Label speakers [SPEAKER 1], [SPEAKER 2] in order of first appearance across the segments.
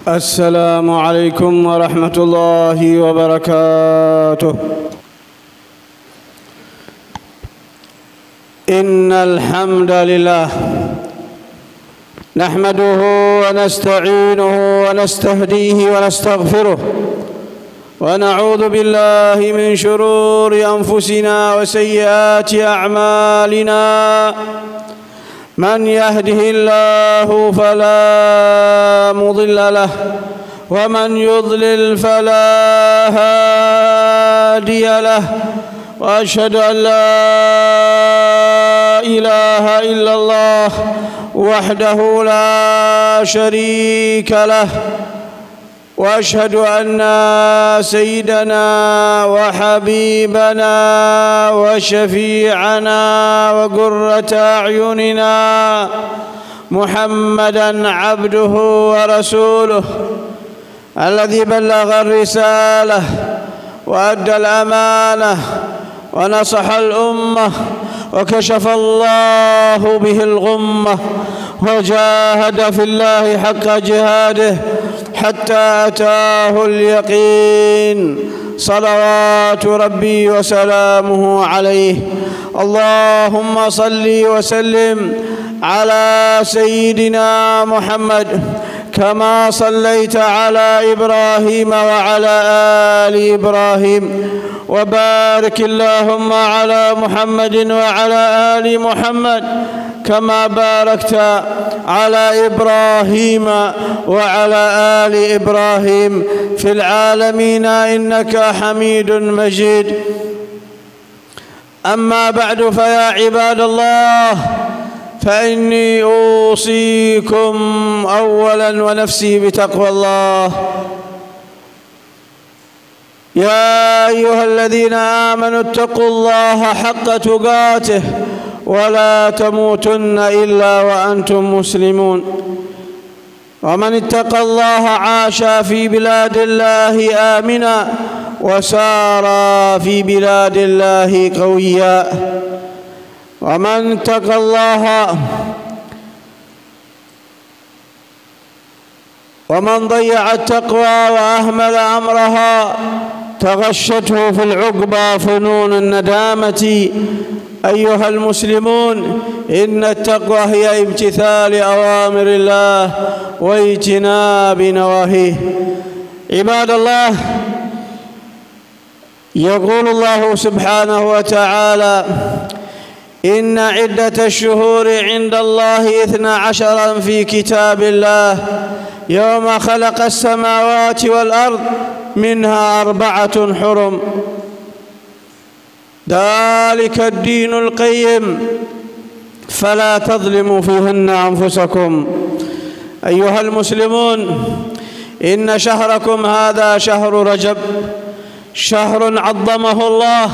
[SPEAKER 1] السلام عليكم ورحمة الله وبركاته. إن الحمد لله نحمده ونستعينه ونستهديه ونستغفره، ونعوذ بالله من شرور أنفسنا وسيئات أعمالنا. من يهده الله فلا مضل له، ومن يضلل فلا هادي له، وأشهد أن لا إله إلا الله وحده لا شريك له، وأشهد أن سيدنا وحبيبنا وشفيعنا وقرة أعيننا محمدًا عبده ورسوله، الذي بلغ الرسالة وأدى الأمانة ونصح الأمة، وكشف الله به الغمة، وجاهد في الله حق جهاده حتى أتاه اليقين، صلوات ربي وسلامه عليه. اللهم صل وسلم على سيدنا محمد كما صليت على إبراهيم وعلى آل إبراهيم، وبارك اللهم على محمد وعلى آل محمد كما باركت على إبراهيم وعلى آل إبراهيم في العالمين إنك حميد مجيد. أما بعد، فيا عباد الله، فإني أوصيكم أولا ونفسي بتقوى الله. يا أيها الذين آمنوا اتقوا الله حق تقاته ولا تموتن إلا وأنتم مسلمون. ومن اتقى الله عاش في بلاد الله آمنا، وسار في بلاد الله قويا. ومن اتقى الله ومن ضيع التقوى وأهمل أمرها تغشته في العقبى فنون الندامة. أيها المسلمون، إن التقوى هي امتثال أوامر الله واجتناب نواهيه. عباد الله، يقول الله سبحانه وتعالى: إن عدة الشهور عند الله 12 في كتاب الله يوم خلق السماوات والأرض منها 4 حرم، ذلك الدين القيم فلا تظلموا فيهن أنفسكم. أيها المسلمون، إن شهركم هذا شهر رجب، شهر عظمه الله،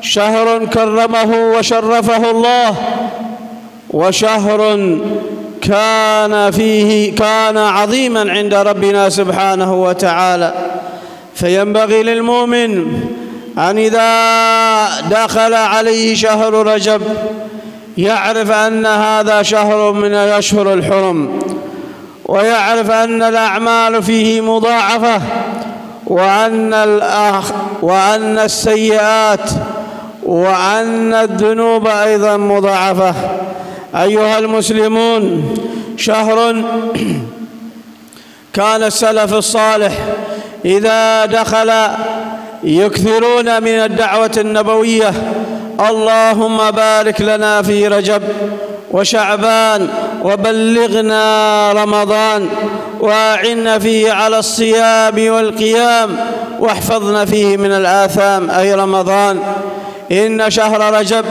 [SPEAKER 1] شهر كرمه وشرفه الله، وشهر كان عظيما عند ربنا سبحانه وتعالى. فينبغي للمؤمن أن إذا دخل عليه شهر رجب يعرف أن هذا شهر من الأشهر الحرم، ويعرف أن الأعمال فيه مضاعفة، وأن السيئات وأن الذنوب أيضا مضاعفة. أيها المسلمون، شهر كان السلف الصالح إذا دخل يكثرون من الدعوة النبوية: اللهم بارك لنا في رجب وشعبان وبلغنا رمضان، وأعنا فيه على الصيام والقيام، واحفظنا فيه من الآثام، أي رمضان. إن شهر رجب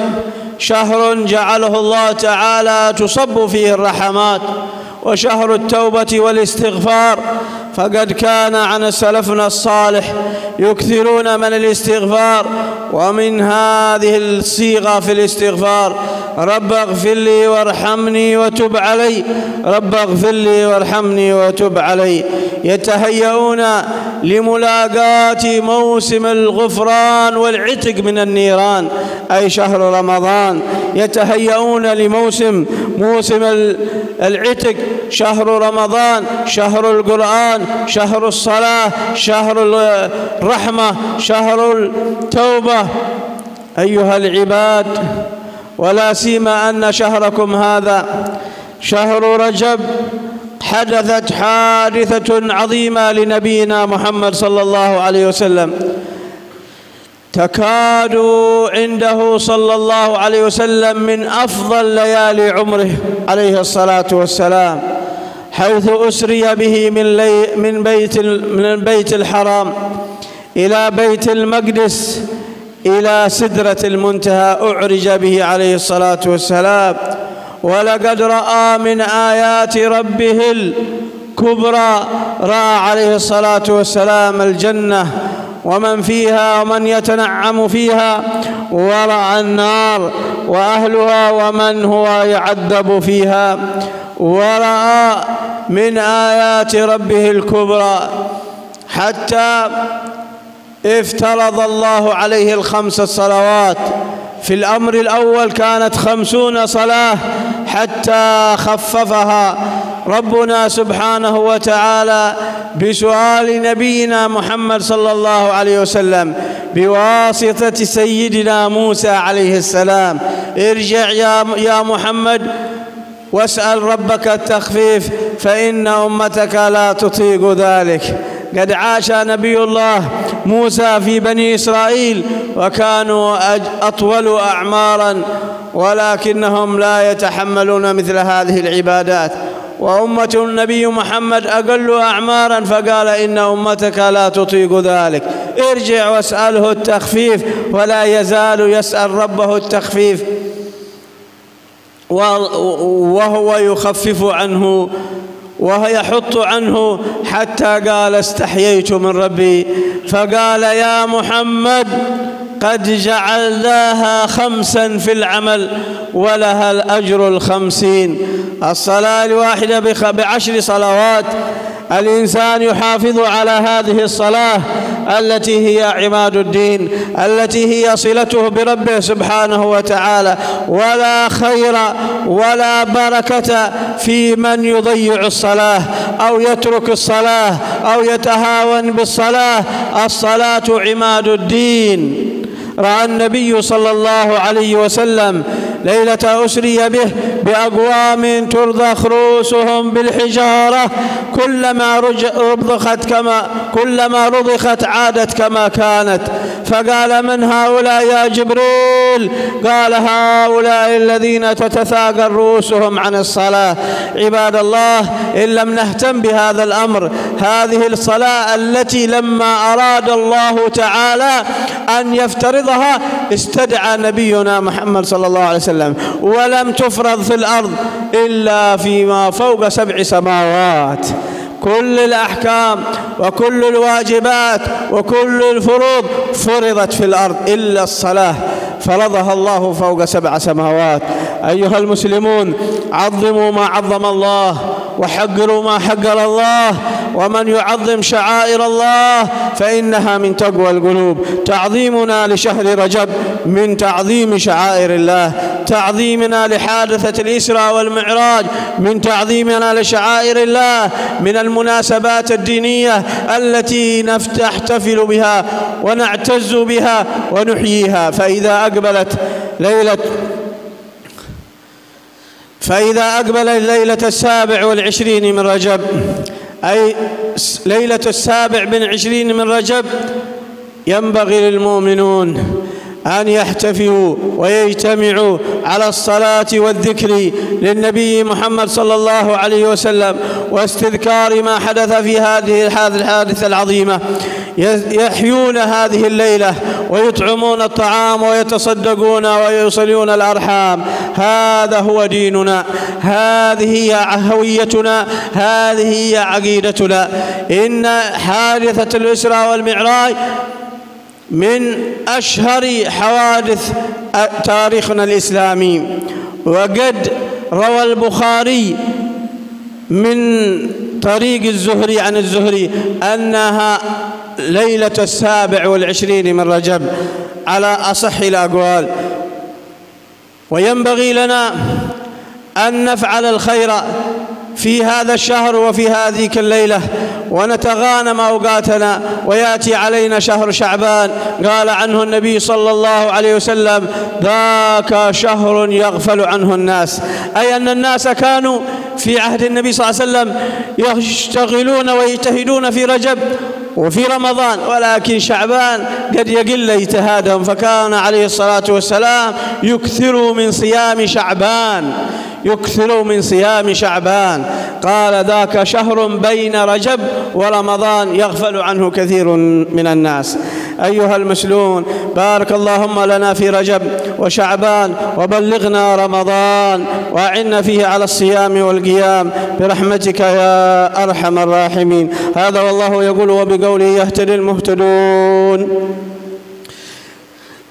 [SPEAKER 1] شهر جعله الله تعالى تصب فيه الرحمات، وشهر التوبة والاستغفار، فقد كان عن سلفنا الصالح يكثرون من الاستغفار. ومن هذه الصيغة في الاستغفار: رب اغفر لي وارحمني وتب علي، رب اغفر لي وارحمني وتب علي. يتهيئون لملاقاة موسم الغفران والعتق من النيران، أي شهر رمضان. يتهيئون لموسم العتق شهر رمضان، شهر القرآن، شهر الصلاة، شهر الرحمة، شهر التوبة. أيها العباد، ولا سيما أن شهركم هذا شهر رجب حدثت حادثة عظيمة لنبينا محمد صلى الله عليه وسلم، تكاد عنده صلى الله عليه وسلم من أفضل ليالي عمره عليه الصلاة والسلام، حيث أسري به من بيت الحرام إلى بيت المقدس إلى سدرة المنتهى، أعرج به عليه الصلاة والسلام. ولقد رأى من آيات ربه الكبرى، رأى عليه الصلاة والسلام الجنة ومن فيها ومن يتنعم فيها، ورأى النار وأهلها ومن هو يعذب فيها، ورأى من آيات ربه الكبرى حتى افترض الله عليه الخمس الصلوات. في الأمر الأول كانت 50 صلاة حتى خففها ربنا سبحانه وتعالى بسؤال نبينا محمد صلى الله عليه وسلم بواسطة سيدنا موسى عليه السلام: ارجع يا محمد واسأل ربك التخفيف فإن أمتك لا تطيق ذلك. قد عاش نبي الله موسى في بني إسرائيل وكانوا أطول أعماراً، ولكنهم لا يتحملون مثل هذه العبادات، وأمة النبي محمد أقل أعماراً، فقال إن أمتك لا تطيق ذلك. ارجع واسأله التخفيف، ولا يزال يسأل ربه التخفيف وهو يخفف عنه ويحط عنه، حتى قال: استحييت من ربي فقال: يا محمد قد جعلناها 5 في العمل ولها الأجر 50. الصلاة الواحدة ب10 صلوات. الإنسان يحافظ على هذه الصلاة التي هي عماد الدين، التي هي صلته بربه سبحانه وتعالى، ولا خير ولا بركة في من يضيع الصلاة أو يترك الصلاة أو يتهاون بالصلاة. الصلاة عماد الدين. رأى النبي صلى الله عليه وسلم ليلة أسري به بأقوام ترضخ رؤوسهم بالحجارة، كلما رضخت عادت كما كانت، فقال: من هؤلاء يا جبريل؟ قال: هؤلاء الذين تتثاقل رؤوسهم عن الصلاة. عباد الله، إن لم نهتم بهذا الأمر، هذه الصلاة التي لما أراد الله تعالى أن يفترضها استدعى نبينا محمد صلى الله عليه وسلم، ولم تفرض في الأرض إلا فيما فوق 7 سماوات. كل الأحكام وكل الواجبات وكل الفروض فرضت في الأرض إلا الصلاة، فرضها الله فوق 7 سماوات. أيها المسلمون، عظموا ما عظم الله وحقروا ما حقر الله، ومن يعظم شعائر الله فإنها من تقوى القلوب. تعظيمنا لشهر رجب من تعظيم شعائر الله، تعظيمنا لحادثة الإسراء والمعراج من تعظيمنا لشعائر الله، من المناسبات الدينية التي نحتفل بها ونعتز بها ونحييها. فإذا أقبلت ليلة 27 من رجب، أي ليلة 27 من رجب، ينبغي للمؤمنون أن يحتفوا ويجتمعوا على الصلاة والذكر للنبي محمد صلى الله عليه وسلم، واستذكار ما حدث في هذه الحادثة العظيمة. يحيون هذه الليلة ويطعمون الطعام ويتصدقون ويصلون الأرحام. هذا هو ديننا، هذه هي هويتنا، هذه هي عقيدتنا. إن حادثة الإسراء والمعراج من أشهر حوادث تاريخنا الإسلامي، وقد روى البخاري من طريق الزهري عن الزهري أنها ليلة 27 من رجب على أصح الأقوال. وينبغي لنا أن نفعل الخير في هذا الشهر وفي هذه الليلة ونتغانم أوقاتنا ويأتي علينا شهر شعبان. قال عنه النبي صلى الله عليه وسلم: ذاك شهر يغفل عنه الناس، أي أن الناس كانوا في عهد النبي صلى الله عليه وسلم يشتغلون ويجتهدون في رجب وفي رمضان، ولكن شعبان قد يقل اجتهادهم، فكان عليه الصلاة والسلام يكثر من صيام شعبان، يكثر من صيام شعبان. قال: ذاك شهر بين رجب ورمضان يغفل عنه كثير من الناس. أيها المسلمون، بارك اللهم لنا في رجب وشعبان، وبلغنا رمضان، وأعنا فيه على الصيام والقيام برحمتك يا أرحم الراحمين. هذا والله يقول: وبقوله يهتدي المهتدون.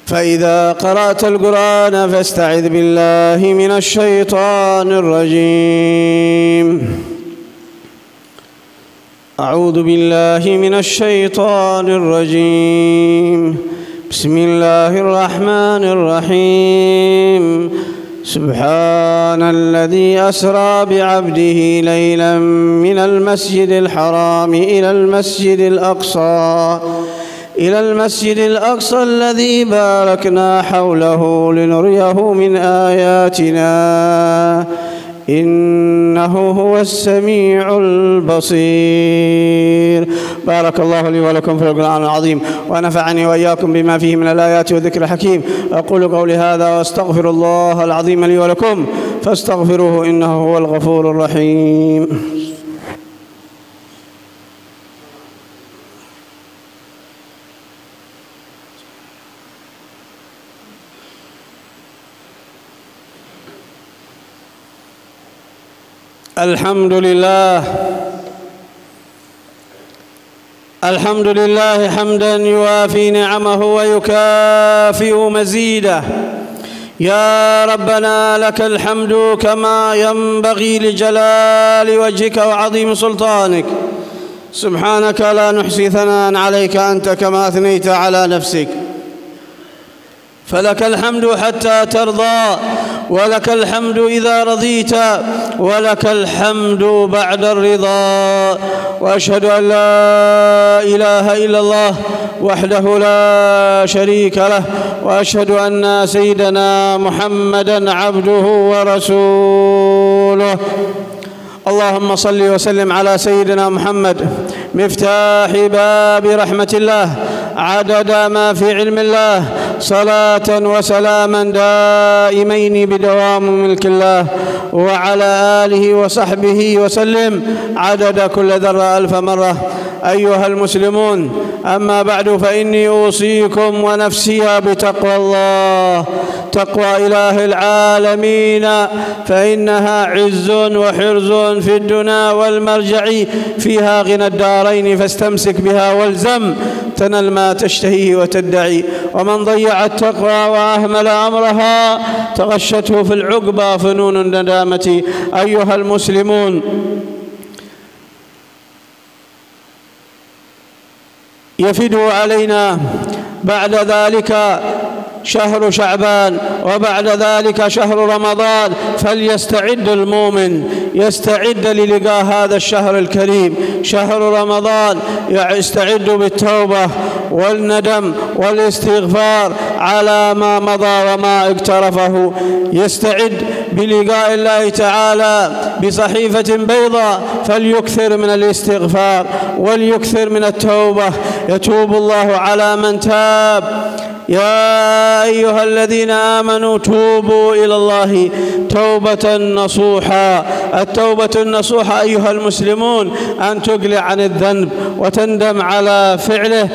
[SPEAKER 1] فإذا قرأت القرآن فاستعذ بالله من الشيطان الرجيم. أعوذ بالله من الشيطان الرجيم. بسم الله الرحمن الرحيم. سبحان الذي أسرى بعبده ليلا من المسجد الحرام إلى المسجد الأقصى الذي باركنا حوله لنريه من آياتنا إنه هو السميع البصير. بارك الله لي ولكم في القرآن العظيم، ونفعني وإياكم بما فيه من الآيات والذكر الحكيم. أقول قولي هذا وأستغفر الله العظيم لي ولكم فاستغفروه إنه هو الغفور الرحيم. الحمد لله حمدا يوافي نعمه ويكافئ مزيده. يا ربنا لك الحمد كما ينبغي لجلال وجهك وعظيم سلطانك. سبحانك لا نحصي ثناء عليك أنت كما أثنيت على نفسك. فلك الحمد حتى ترضى، ولك الحمد إذا رضيت، ولك الحمد بعد الرضا. وأشهد أن لا إله إلا الله وحده لا شريك له، وأشهد أن سيدنا محمدًا عبده ورسوله. اللهم صل وسلم على سيدنا محمد مفتاح باب رحمة الله عدد ما في علم الله، صلاة وسلاما دائمين بدوام ملك الله، وعلى آله وصحبه وسلم عدد كل ذرة ألف مرة. أيها المسلمون، أما بعد، فإني أوصيكم ونفسي بتقوى الله، تقوى إله العالمين، فإنها عز وحرز في الدنا والمرجع، فيها غنى الدارين، فاستمسك بها والزم تنل ما تشتهيه وتدعي. ومن ضيع التقوى وأهمل أمرها تغشته في العقبى فنون الندامة. أيها المسلمون، يفد علينا بعد ذلك شهر شعبان، وبعد ذلك شهر رمضان، فليستعد المؤمن، يستعد للقاء هذا الشهر الكريم شهر رمضان، يستعد بالتوبة والندم والاستغفار على ما مضى وما اقترفه، يستعد بلقاء الله تعالى بصحيفة بيضاء، فليكثر من الاستغفار وليكثر من التوبة، يتوب الله على من تاب. يا أيها الذين آمنوا توبوا إلى الله توبة نصوحا. التوبة النصوحة أيها المسلمون أن تقلع عن الذنب وتندم على فعله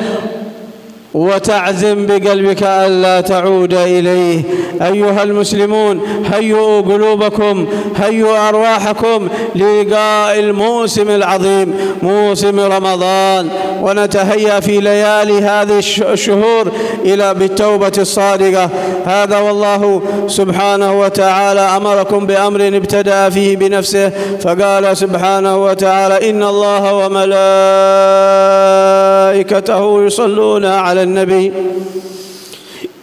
[SPEAKER 1] وتعزم بقلبك ألا تعود إليه. أيها المسلمون، هيئوا قلوبكم، هيئوا أرواحكم للقاء الموسم العظيم موسم رمضان، ونتهيأ في ليالي هذه الشهور إلى بالتوبة الصادقة. هذا والله سبحانه وتعالى أمركم بأمر ابتدأ فيه بنفسه، فقال سبحانه وتعالى: إن الله وملائكته يصلون على النبي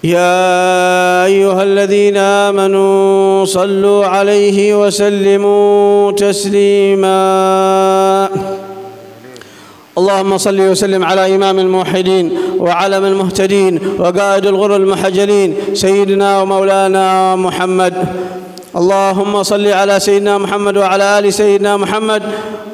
[SPEAKER 1] يا أيها الذين آمنوا صلوا عليه وسلموا تسليما. اللهم صل وسلم على إمام الموحدين وعلم المهتدين وقائد الغر المحجلين سيدنا ومولانا محمد. اللهم صل على سيدنا محمد وعلى آل سيدنا محمد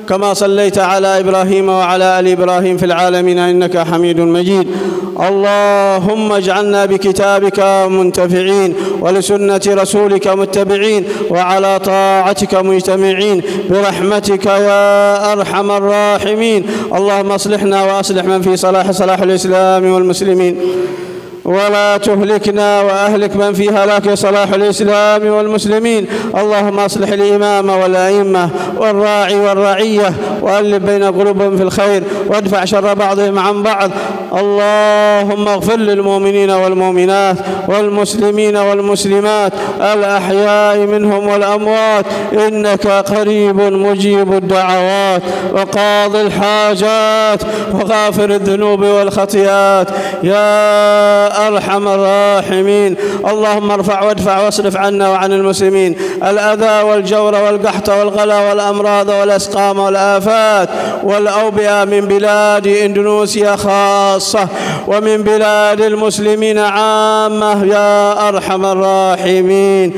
[SPEAKER 1] كما صليت على إبراهيم وعلى آل إبراهيم في العالمين إنك حميد مجيد. اللهم اجعلنا بكتابك منتفعين ولسنة رسولك متبعين وعلى طاعتك مجتمعين برحمتك يا أرحم الراحمين. اللهم اصلحنا وأصلح من في صلاح الإسلام والمسلمين، ولا تهلكنا وأهلك من في هلاك صلاح الإسلام والمسلمين. اللهم أصلح الإمام والأئمة والراعي والرعية وألف بين قلوبهم في الخير وادفع شر بعضهم عن بعض. اللهم اغفر للمؤمنين والمؤمنات والمسلمين والمسلمات الأحياء منهم والأموات إنك قريب مجيب الدعوات وقاضي الحاجات وغافر الذنوب والخطيئات يا أرحم الراحمين. اللهم ارفع وادفع واصرف عنا وعن المسلمين الأذى والجور والقحط والغلا والأمراض والأسقام والآفات والأوبئة من بلاد إندونيسيا خاصة ومن بلاد المسلمين عامة يا أرحم الراحمين.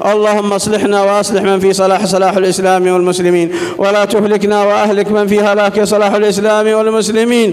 [SPEAKER 1] اللهم اصلحنا وأصلح من في صلاح الإسلام والمسلمين، ولا تهلكنا وأهلك من في هلاك صلاح الإسلام والمسلمين.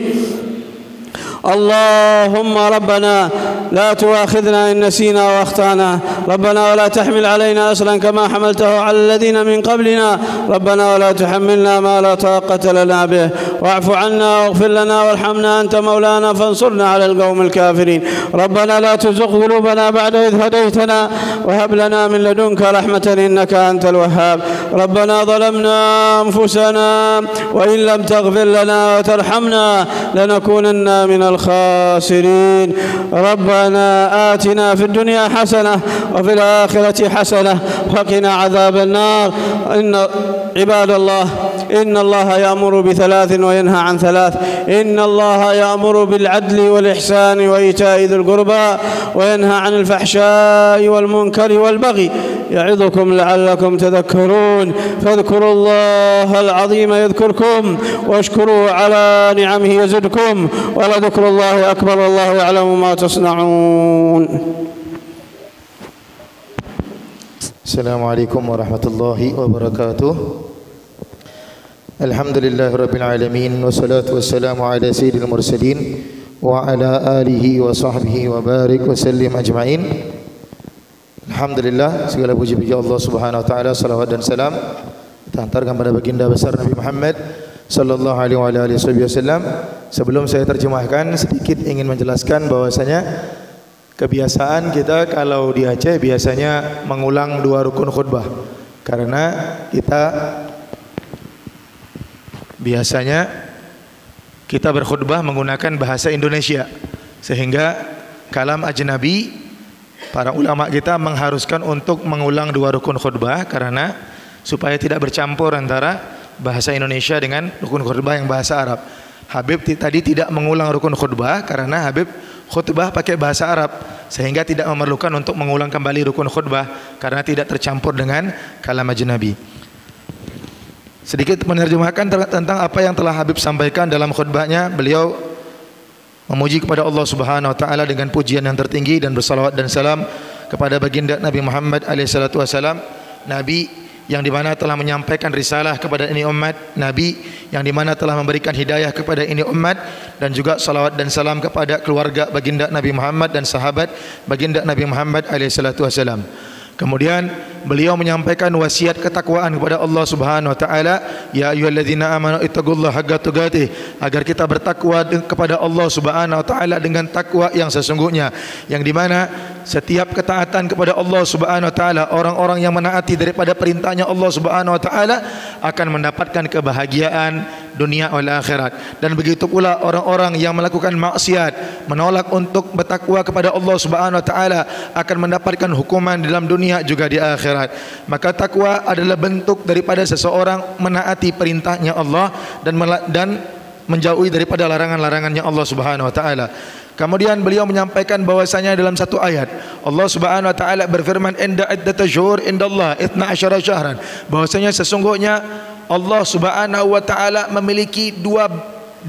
[SPEAKER 1] اللهم ربنا لا تؤاخذنا إن نسينا وأخطأنا، ربنا ولا تحمل علينا أصرا كما حملته على الذين من قبلنا، ربنا ولا تحملنا ما لا طاقة لنا به، واعف عنا واغفر لنا وارحمنا أنت مولانا فانصرنا على القوم الكافرين. ربنا لا تزغ قلوبنا بعد إذ هديتنا وهب لنا من لدنك رحمة إنك أنت الوهاب. ربنا ظلمنا أنفسنا وإن لم تغفر لنا وترحمنا لنكونن من الخاسرين. ربنا آتنا في الدنيا حسنة وفي الآخرة حسنة وقنا عذاب النار. إن عباد الله إن الله يأمر بثلاث وينهى عن ثلاث. إن الله يأمر بالعدل والإحسان وإيتاء ذي القربى وينهى عن الفحشاء والمنكر والبغي يعظكم لعلكم تذكرون. فاذكروا الله العظيم يذكركم واشكروا على نعمه يزدكم ولذكر الله أكبر والله يعلم ما تصنعون.
[SPEAKER 2] السلام عليكم ورحمة الله وبركاته. الحمد لله رب العالمين والصلاة والسلام على سيد المرسلين وعلى آله وصحبه وبارك وسلم أجمعين. Alhamdulillah, segala puji bagi Allah Subhanahu wa taala, salawat dan salam terhantarkan pada baginda besar Nabi Muhammad sallallahu alaihi wasallam. Sebelum saya terjemahkan, sedikit ingin menjelaskan bahwasanya kebiasaan kita kalau di Aceh biasanya mengulang 2 rukun khutbah, karena kita biasanya berkhutbah menggunakan bahasa Indonesia, sehingga kalam ajnabi para ulama kita mengharuskan untuk mengulang 2 rukun khutbah karena supaya tidak bercampur antara bahasa Indonesia dengan rukun khutbah yang bahasa Arab. Habib tadi tidak mengulang rukun khutbah karena Habib khutbah pakai bahasa Arab, sehingga tidak memerlukan untuk mengulang kembali rukun khutbah karena tidak tercampur dengan kalam ajnabi. Sedikit menerjemahkan tentang apa yang telah Habib sampaikan dalam khutbahnya. Beliau memuji kepada Allah Subhanahu wa taala dengan pujian yang tertinggi dan bersalawat dan salam kepada baginda Nabi Muhammad alaihi salatu wasalam, nabi yang dimana telah menyampaikan risalah kepada ini umat, nabi yang dimana telah memberikan hidayah kepada ini umat, dan juga salawat dan salam kepada keluarga baginda Nabi Muhammad dan sahabat baginda Nabi Muhammad alaihi salatu wasalam. Kemudian beliau menyampaikan wasiat ketakwaan kepada Allah Subhanahu wa taala, ya ayyuhalladzina amanu ittaqullaha haqqa tuqatih, agar kita bertakwa kepada Allah Subhanahu wa taala dengan takwa yang sesungguhnya, yang dimana setiap ketaatan kepada Allah Subhanahu wa taala, orang-orang yang menaati daripada perintahnya Allah Subhanahu wa taala akan mendapatkan kebahagiaan dunia wal akhirat. Dan begitu pula orang-orang yang melakukan maksiat, menolak untuk bertakwa kepada Allah Subhanahu wa taala, akan mendapatkan hukuman dalam dunia juga di akhirat. Maka takwa adalah bentuk daripada seseorang menaati perintahnya Allah dan menjauhi daripada larangan-larangannya Allah Subhanahu wa taala. Kemudian beliau menyampaikan bahwasanya dalam satu ayat Allah Subhanahu wa taala berfirman, inda iddatasyhur indallah 12 syahran, bahwasanya sesungguhnya Allah Subhanahu wa taala memiliki 12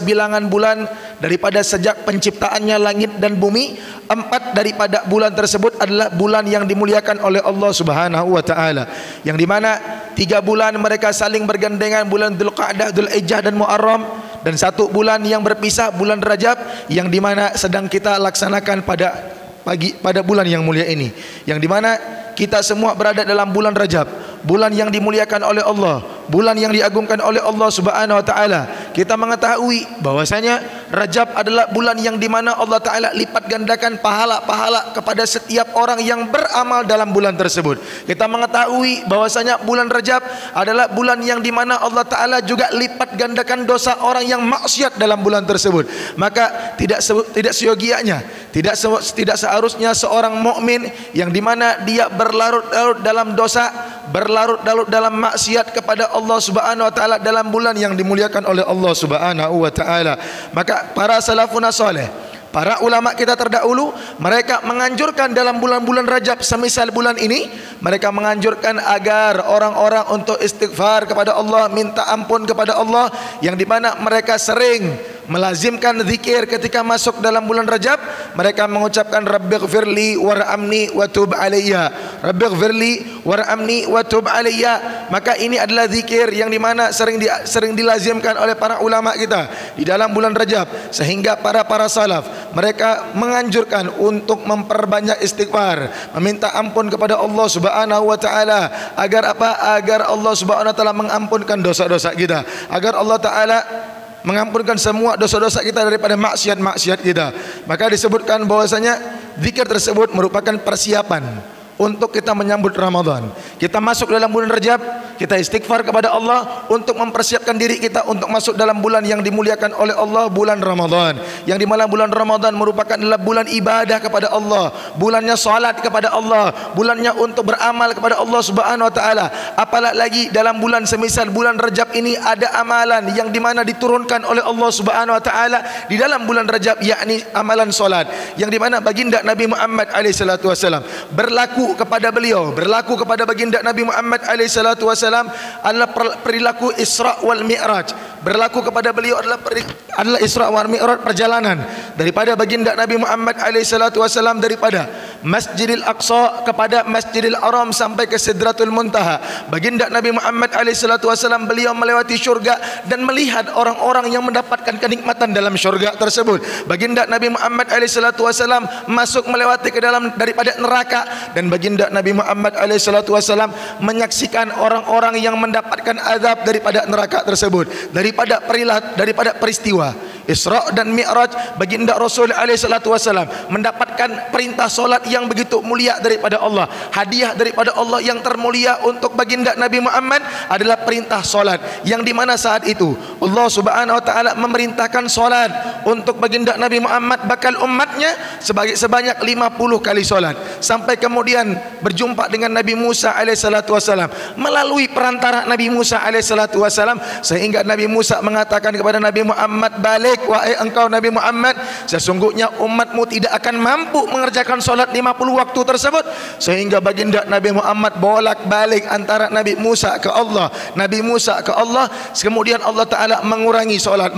[SPEAKER 2] bilangan bulan daripada sejak penciptaannya langit dan bumi. 4 daripada bulan tersebut adalah bulan yang dimuliakan oleh Allah Subhanahu wa taala, yang di mana 3 bulan mereka saling bergandengan, bulan Dzulqa'dah, Dzulhijjah dan Muharram, dan 1 bulan yang berpisah, bulan Rajab, yang di mana sedang kita laksanakan pada bulan yang mulia ini, yang di mana kita semua berada dalam bulan Rajab, bulan yang dimuliakan oleh Allah, bulan yang diagungkan oleh Allah Subhanahu wa taala. Kita mengetahui bahwasanya Rajab adalah bulan yang di mana Allah taala lipat gandakan pahala-pahala kepada setiap orang yang beramal dalam bulan tersebut. Kita mengetahui bahwasanya bulan Rajab adalah bulan yang di mana Allah taala juga lipat gandakan dosa orang yang maksiat dalam bulan tersebut. Maka tidak seyogianya, tidak seharusnya seorang mukmin yang di mana dia berlarut-larut dalam dosa, berlarut-larut dalam maksiat kepada Allah Subhanahu wa taala dalam bulan yang dimuliakan oleh Allah Subhanahu wa taala. Maka para salafun saleh, para ulama kita terdahulu, mereka menganjurkan dalam bulan-bulan Rajab semisal bulan ini, mereka menganjurkan agar orang-orang untuk istighfar kepada Allah, minta ampun kepada Allah, yang di mana mereka sering melazimkan zikir ketika masuk dalam bulan Rajab. Mereka mengucapkan Rabbighfirli warhamni wa tub alayya, Rabbighfirli warhamni wa tub alayya. Maka ini adalah zikir yang di mana sering dilazimkan oleh para ulama kita di dalam bulan Rajab, sehingga para salaf mereka menganjurkan untuk memperbanyak istighfar, meminta ampun kepada Allah Subhanahu wa taala, agar apa? Agar Allah Subhanahu wa taala mengampunkan dosa-dosa kita, agar Allah taala mengampunkan semua dosa-dosa kita daripada maksiat-maksiat kita. Maka disebutkan bahwasanya zikir tersebut merupakan persiapan untuk kita menyambut Ramadan. Kita masuk dalam bulan Rajab, kita istighfar kepada Allah untuk mempersiapkan diri kita untuk masuk dalam bulan yang dimuliakan oleh Allah, bulan Ramadan. Yang di mana bulan Ramadan merupakan adalah bulan ibadah kepada Allah, bulannya salat kepada Allah, bulannya untuk beramal kepada Allah Subhanahu wa taala. Apalagi dalam bulan semisal bulan Rajab ini ada amalan yang di mana diturunkan oleh Allah Subhanahu wa taala di dalam bulan Rajab, yakni amalan salat, yang di mana baginda Nabi Muhammad alaihi salatu wasallam berlaku kepada baginda Nabi Muhammad alaihi salatu wasallam adalah perilaku Isra wal Mi'raj. Berlaku kepada beliau adalah Isra wal Mi'raj, perjalanan daripada baginda Nabi Muhammad alaihi salatu wasallam daripada Masjidil Aqsa kepada Masjidil Haram sampai ke Sidratul Muntaha. Baginda Nabi Muhammad alaihi salatu wasallam beliau melewati syurga dan melihat orang-orang yang mendapatkan kenikmatan dalam syurga tersebut. Baginda Nabi Muhammad alaihi salatu wasallam masuk melewati ke dalam daripada neraka, dan baginda Nabi Muhammad alaihi salatu wasallam menyaksikan orang-orang yang mendapatkan azab daripada neraka tersebut, daripada peristiwa Isra dan Mi'raj. Baginda Rasul alaihi salatu wasallam mendapatkan perintah solat yang begitu mulia daripada Allah. Hadiah daripada Allah yang termulia untuk baginda Nabi Muhammad adalah perintah solat, yang di mana saat itu Allah Subhanahu wa taala memerintahkan solat untuk baginda Nabi Muhammad bakal umatnya sebanyak 50 kali solat, sampai kemudian berjumpa dengan Nabi Musa alaihi salatu wasallam melalui perantara Nabi Musa alaihi salatu wasallam, sehingga Nabi Musa mengatakan kepada Nabi Muhammad, balik wahai engkau Nabi Muhammad, sesungguhnya umatmu tidak akan mampu mengerjakan solat 50 waktu tersebut. Sehingga baginda Nabi Muhammad bolak-balik antara Nabi Musa ke Allah, kemudian Allah Ta'ala mengurangi solat,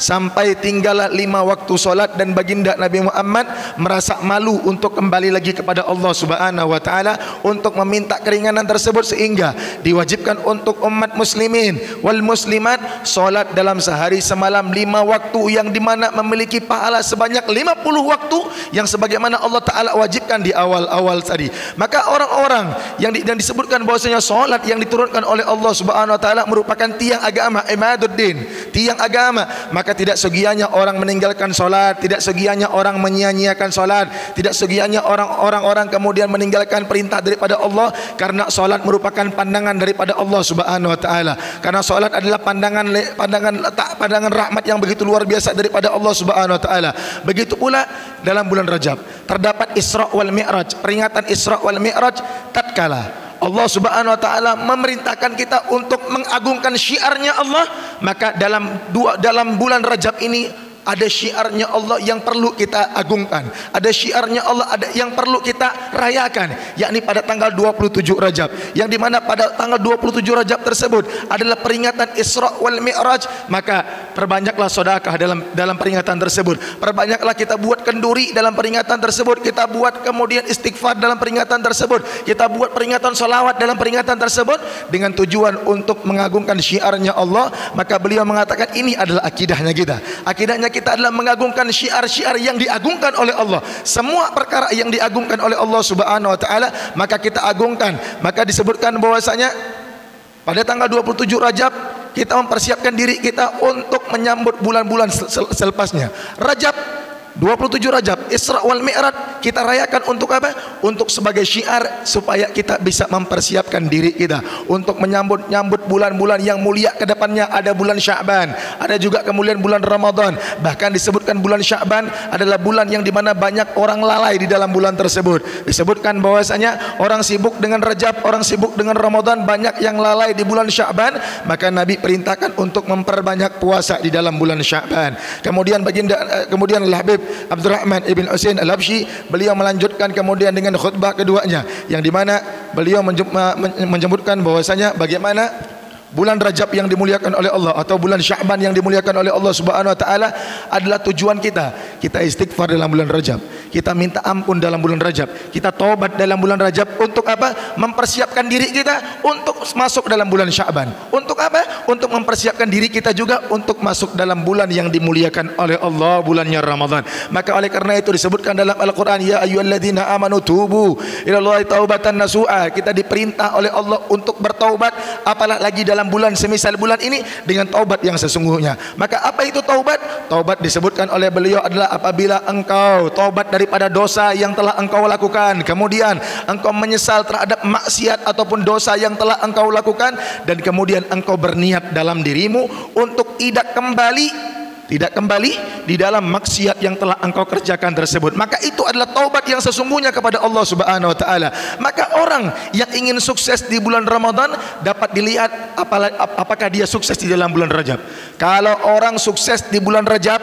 [SPEAKER 2] sampai tinggallah 5 waktu solat, dan baginda Nabi Muhammad merasa malu untuk kembali lagi kepada Allah Subhanahu wa taala untuk meminta keringanan tersebut, sehingga diwajibkan untuk umat muslimin wal muslimat solat dalam sehari semalam 5 waktu, yang dimana memiliki pahala sebanyak 50 waktu yang sebagaimana Allah Ta'ala wajibkan di awal-awal tadi. Maka orang-orang yang disebutkan bahwasanya solat yang diturunkan oleh Allah Subhanahu wa taala merupakan tiang agama, imaduddin, tiang agama, maka tidak segianya orang meninggalkan solat, tidak segianya orang menyia-nyiakan solat, tidak segianya orang-orang kemudian meninggalkan perintah daripada Allah, karena solat merupakan pandangan daripada Allah Subhanahu wa taala. Karena solat adalah pandangan rahmat yang begitu luar biasa daripada Allah Subhanahu wa taala. Begitu pula dalam bulan Rajab terdapat Isra wal Mi'raj, peringatan Isra wal Mi'raj tatkala Allah Subhanahu wa taala memerintahkan kita untuk mengagungkan syiarnya Allah, maka dalam bulan Rajab ini ada syiarnya Allah yang perlu kita agungkan, ada syiarnya Allah ada yang perlu kita rayakan, yakni pada tanggal 27 Rajab, yang dimana pada tanggal 27 Rajab tersebut adalah peringatan Isra wal Mi'raj. Maka perbanyaklah sedekah dalam peringatan tersebut, perbanyaklah kita buat kenduri dalam peringatan tersebut, kita buat kemudian istighfar dalam peringatan tersebut, kita buat peringatan salawat dalam peringatan tersebut dengan tujuan untuk mengagungkan syiarnya Allah. Maka beliau mengatakan ini adalah akidahnya kita. Akidahnya kita adalah mengagungkan syiar-syiar yang diagungkan oleh Allah. Semua perkara yang diagungkan oleh Allah Subhanahu wa taala maka kita agungkan. Maka disebutkan bahwasanya pada tanggal 27 Rajab kita mempersiapkan diri kita untuk menyambut bulan-bulan selepasnya. Rajab 27 Rajab, Isra wal Mi'raj kita rayakan untuk apa? Untuk sebagai syiar supaya kita bisa mempersiapkan diri kita untuk menyambut bulan-bulan yang mulia ke depannya. Ada bulan Sya'ban, ada juga kemudian bulan Ramadan. Bahkan disebutkan bulan Sya'ban adalah bulan yang dimana banyak orang lalai di dalam bulan tersebut. Disebutkan bahwasanya orang sibuk dengan Rajab, orang sibuk dengan Ramadan, banyak yang lalai di bulan Sya'ban. Maka Nabi perintahkan untuk memperbanyak puasa di dalam bulan Sya'ban. Kemudian Al-Habib Abdurrahman ibn Husain Al-Habsyi beliau melanjutkan kemudian dengan khutbah keduanya, yang dimana beliau menyebutkan bahwasanya bagaimana bulan Rajab yang dimuliakan oleh Allah atau bulan Sya'ban yang dimuliakan oleh Allah Subhanahu wa taala adalah tujuan kita. Kita istighfar dalam bulan Rajab, kita minta ampun dalam bulan Rajab, kita taubat dalam bulan Rajab. Untuk apa? Mempersiapkan diri kita untuk masuk dalam bulan Sya'ban. Untuk apa? Untuk mempersiapkan diri kita juga untuk masuk dalam bulan yang dimuliakan oleh Allah, bulannya Ramadan. Maka oleh karena itu disebutkan dalam Al-Qur'an, ya ayyuhalladzina amanu tubu ilallahi taubatan nasu'a. Kita diperintah oleh Allah untuk bertaubat, apalagi dalam bulan semisal bulan ini, dengan taubat yang sesungguhnya. Maka apa itu taubat? Taubat disebutkan oleh beliau adalah apabila engkau taubat daripada dosa yang telah engkau lakukan, kemudian engkau menyesal terhadap maksiat ataupun dosa yang telah engkau lakukan, dan kemudian engkau berniat dalam dirimu untuk tidak kembali di dalam maksiat yang telah engkau kerjakan tersebut. Maka itu adalah taubat yang sesungguhnya kepada Allah Subhanahu wa taala. Maka orang yang ingin sukses di bulan Ramadan dapat dilihat apakah dia sukses di dalam bulan Rajab. Kalau orang sukses di bulan Rajab,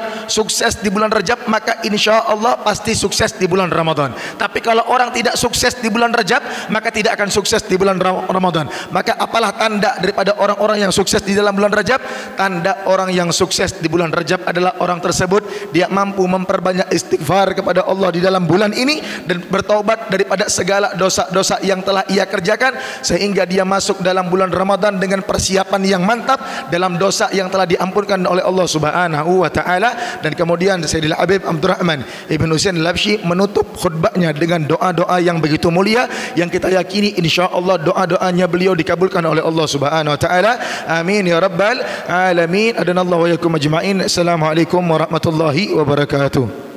[SPEAKER 2] maka insya Allah pasti sukses di bulan Ramadan. Tapi kalau orang tidak sukses di bulan Rajab, maka tidak akan sukses di bulan Ramadan. Maka apalah tanda daripada orang-orang yang sukses di dalam bulan Rajab? Tanda orang yang sukses di bulan Rajab adalah orang tersebut dia mampu memperbanyak istighfar kepada Allah di dalam bulan ini dan bertaubat daripada segala dosa-dosa yang telah ia kerjakan, sehingga dia masuk dalam bulan Ramadan dengan persiapan yang mantap dalam dosa yang telah diampunkan oleh Allah Subhanahu wa taala. Dan kemudian Sayyidil Habib Abdurrahman ibn Husain Al-Habsyi menutup khutbahnya dengan doa-doa yang begitu mulia, yang kita yakini insyaallah doa-doanya beliau dikabulkan oleh Allah Subhanahu wa taala. Amin ya rabbal alamin. Adanallahu wa yakum ajma'in. Assalamualaikum warahmatullahi wabarakatuh.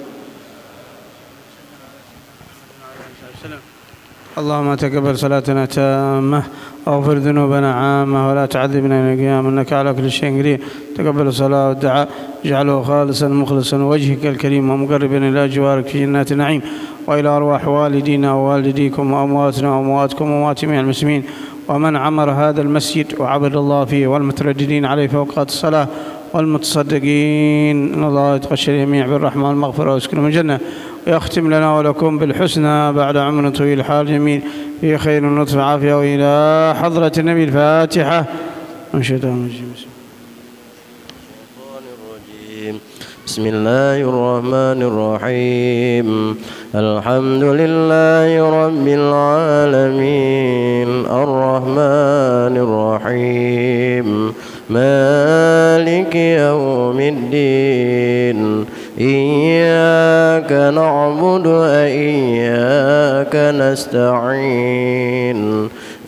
[SPEAKER 1] اللهم تقبل صلاتنا تامة، اغفر ذنوبنا عامة، ولا تعذبنا يوم القيامة إنك على كل شيء قدير. تقبل الصلاة والدعاء، اجعله خالصا مخلصا وجهك الكريم ومقربا إلى جوارك في جنات النعيم، وإلى أرواح والدينا ووالديكم وأمواتنا وأمواتكم وأموات جميع المسلمين ومن عمر هذا المسجد وعبد الله فيه، والمترددين عليه في أوقات الصلاة، والمتصدقين. إن الله يتغشى الجميع بالرحمة والمغفرة ويسكنهم الجنة، ويختم لنا ولكم بالحسنى بعد عمر طويل حال جميل في خير ولطف عافية. وإلى حضرة النبي الفاتحة.
[SPEAKER 3] بسم الله الرحمن الرحيم. الحمد لله رب العالمين الرحمن الرحيم مالك يوم الدين إياك نعبد وإياك نستعين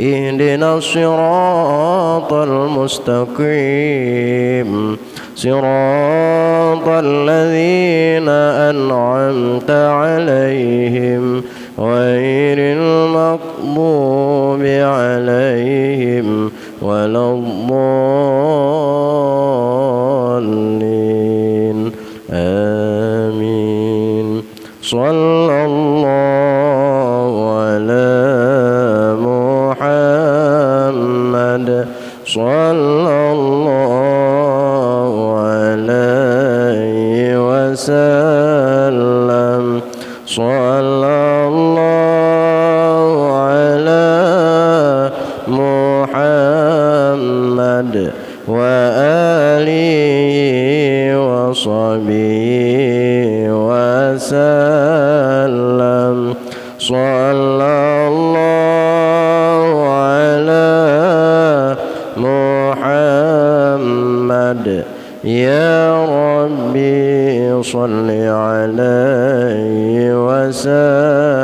[SPEAKER 3] اهدنا الصراط المستقيم صراط الذين أنعمت عليهم غير المغضوب عليهم ولا الضالين آمين. صلى الله على محمد وسلم صلى الله على محمد يا ربي صل عليه وسلم